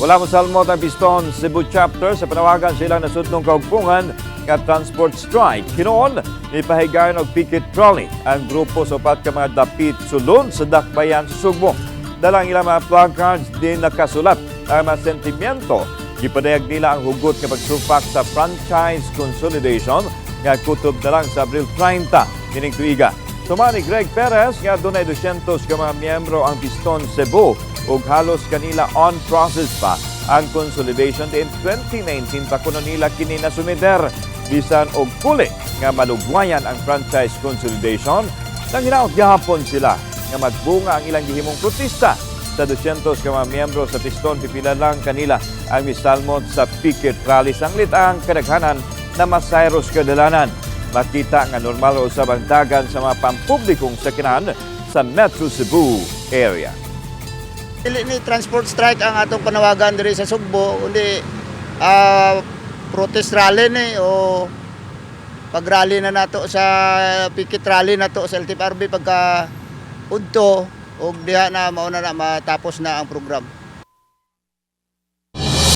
Wala mo salmot ang Piston Cebu Chapter sa panawagan silang nasudnong kaugpungan nga transport strike. Hinoon, ipahigayon og picket trolley ang grupo sa upat ka mga dapit sulod sa dakbayan sa Sugbo. Dalang ilang mga placards din nakasulat ang mga sentimiento. Gipadayag nila ang hugot nga pagsupak sa franchise consolidation nga kutob na lang sa Abril 30 kining tuiga. Tuman ni Greg Perez nga dunay 200 ka mga miyembro ang Piston Cebu ug halos kanila on process pa ang consolidation in 2019 pa kuno nila kini nasumiter bisan og kuli nga malugwayan ang franchise consolidation. Nang hinaot gihapon sila nga magbunga ang ilang gihimong protesta sa 200 ka mga miyembro sa Piston. Pipila lang kanila ang misalmot sa picket rally sanglit ang kadaghanan na masayros kadalanan. Makita nga normal usab ang dagan sa mga pampublikong sakyanan sa Metro Cebu area. Dili ni transport strike ang atong panawagan diri sa Sugbo, kundi protest rally ni o pag-rally na nato sa picket rally nato sa LTFRB pagka udto og diha na mauna na matapos na ang program.